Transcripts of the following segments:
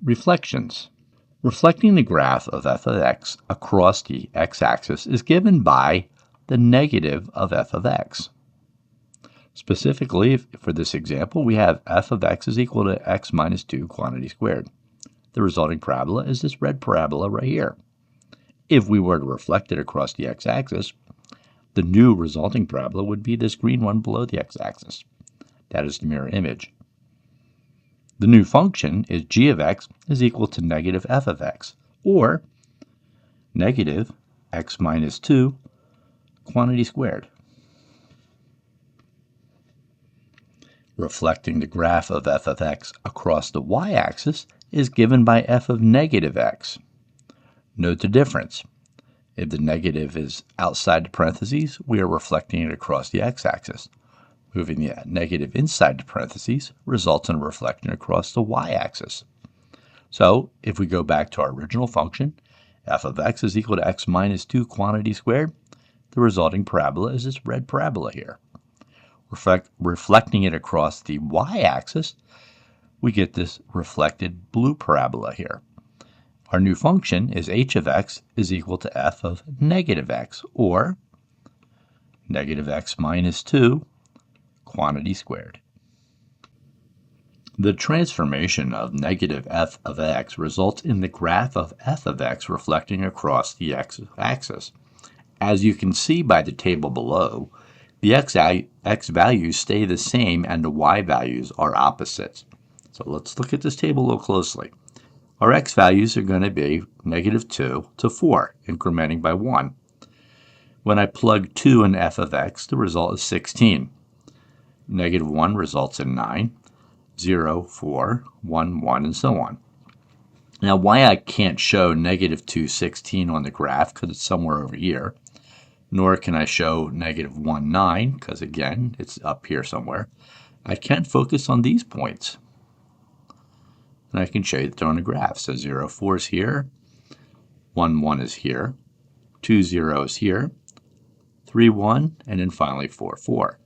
Reflections. Reflecting the graph of f of x across the x-axis is given by the negative of f of x. Specifically, for this example, we have f of x is equal to x minus 2 quantity squared. The resulting parabola is this red parabola right here. If we were to reflect it across the x-axis, the new resulting parabola would be this green one below the x-axis. That is the mirror image. The new function is g of x is equal to negative f of x, or negative x minus 2 quantity squared. Reflecting the graph of f of x across the y-axis is given by f of negative x. Note the difference. If the negative is outside the parentheses, we are reflecting it across the x-axis. Moving the negative inside the parentheses results in a reflection across the y-axis. So, if we go back to our original function, f of x is equal to x minus 2 quantity squared, the resulting parabola is this red parabola here. Reflecting it across the y-axis, we get this reflected blue parabola here. Our new function is h of x is equal to f of negative x, or negative x minus 2 quantity squared. The transformation of negative f of x results in the graph of f of x reflecting across the x-axis. As you can see by the table below, the x values stay the same and the y values are opposites. So let's look at this table a little closely. Our x values are going to be negative 2 to 4, incrementing by 1. When I plug 2 in f of x, the result is 16. Negative 1 results in 9, 0, 4, 1, 1, and so on. Now, why I can't show negative 2, 16 on the graph, because it's somewhere over here, nor can I show negative 1, 9, because again, it's up here somewhere. I can focus on these points. And I can show you that they're on the graph. So 0, 4 is here, 1, 1 is here, 2, 0 is here, 3, 1, and then finally 4, 4.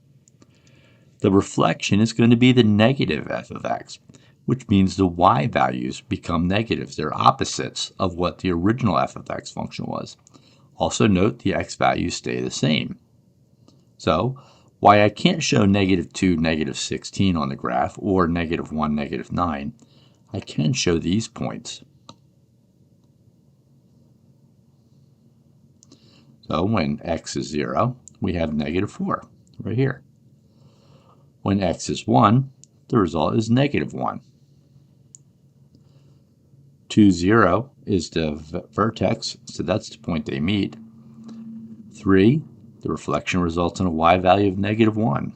The reflection is going to be the negative f of x, which means the y values become negatives. They're opposites of what the original f of x function was. Also note the x values stay the same. So, why I can't show negative 2, negative 16 on the graph, or negative 1, negative 9, I can show these points. So when x is 0, we have negative 4 right here. When x is 1, the result is negative 1. 2, 0 is the vertex, so that's the point they meet. 3, the reflection results in a y value of negative 1.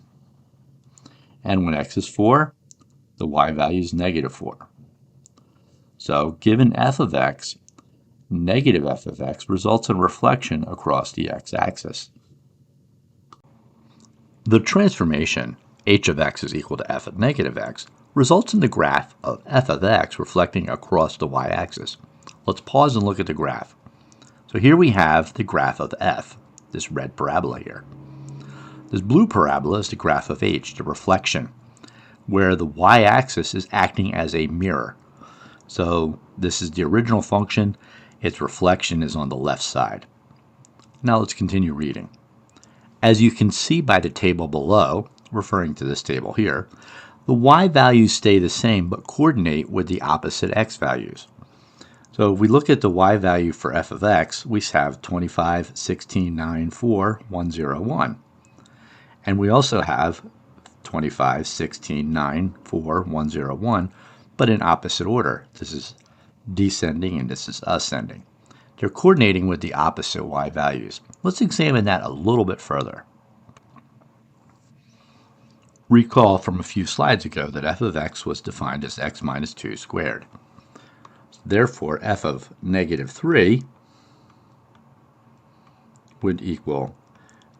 And when x is 4, the y value is negative 4. So, given f of x, negative f of x results in reflection across the x-axis. The transformation h of x is equal to f of negative x results in the graph of f of x reflecting across the y-axis. Let's pause and look at the graph. So here we have the graph of f, this red parabola here. This blue parabola is the graph of h, the reflection, where the y-axis is acting as a mirror. So this is the original function. Its reflection is on the left side. Now let's continue reading. As you can see by the table below, referring to this table here, the y values stay the same but coordinate with the opposite x values. So if we look at the y value for f of x, we have 25, 16, 9, 4, 1, 0, 1. And we also have 25, 16, 9, 4, 1, 0, 1, but in opposite order. This is descending and this is ascending. They're coordinating with the opposite y values. Let's examine that a little bit further. Recall from a few slides ago that f of x was defined as x minus 2 squared. Therefore, f of negative 3 would equal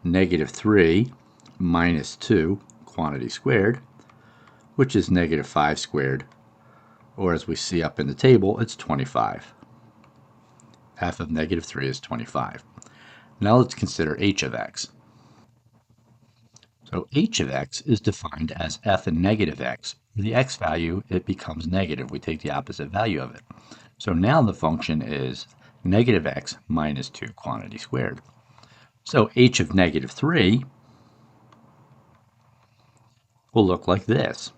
negative 3 minus 2 quantity squared, which is negative 5 squared, or as we see up in the table, it's 25. F of negative 3 is 25. Now let's consider h of x. So h of x is defined as f of negative x the x value, it becomes negative. We take the opposite value of it. So now the function is negative x minus 2 quantity squared. So h of negative 3 will look like this.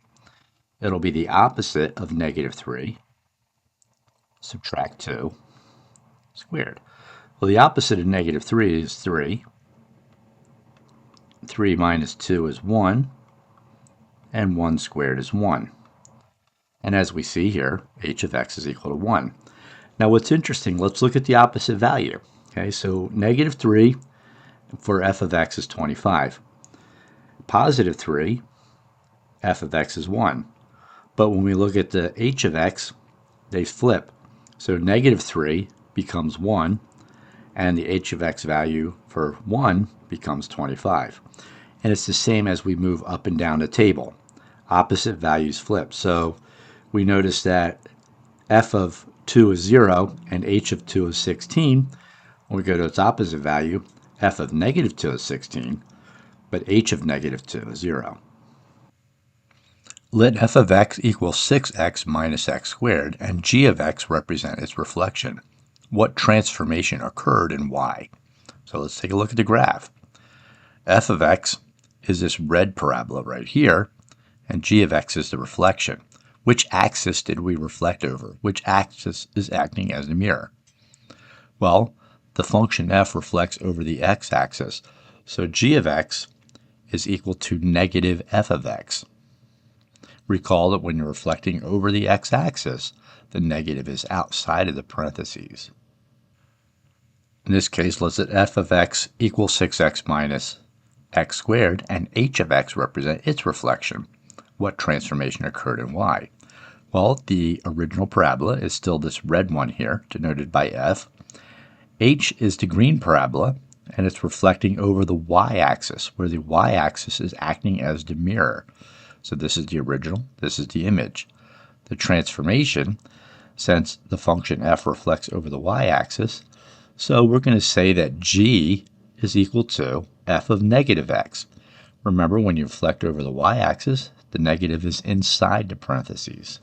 It'll be the opposite of negative 3, subtract 2, squared. Well, the opposite of negative 3 is 3. 3 minus 2 is 1, and 1 squared is 1. And as we see here, h of x is equal to 1. Now what's interesting, let's look at the opposite value. Okay, so negative 3 for f of x is 25. Positive 3, f of x is 1. But when we look at the h of x, they flip. So negative 3 becomes 1, and the h of x value for 1 becomes 25. And it's the same as we move up and down the table. Opposite values flip. So we notice that f of 2 is 0 and h of 2 is 16. When we go to its opposite value, f of negative 2 is 16, but h of negative 2 is 0. Let f of x equal 6x minus x squared and g of x represent its reflection. What transformation occurred and why? So let's take a look at the graph. F of x is this red parabola right here, and g of x is the reflection. Which axis did we reflect over? Which axis is acting as a mirror? Well, the function f reflects over the x-axis, so g of x is equal to negative f of x. Recall that when you're reflecting over the x-axis, the negative is outside of the parentheses. In this case, let's let f of x equal 6x minus x squared, and h of x represent its reflection. What transformation occurred and why? Well, the original parabola is still this red one here, denoted by f. H is the green parabola, and it's reflecting over the y-axis, where the y-axis is acting as the mirror. So this is the original, this is the image. The transformation, since the function f reflects over the y-axis, so we're going to say that g is equal to f of negative x. Remember, when you reflect over the y-axis, the negative is inside the parentheses.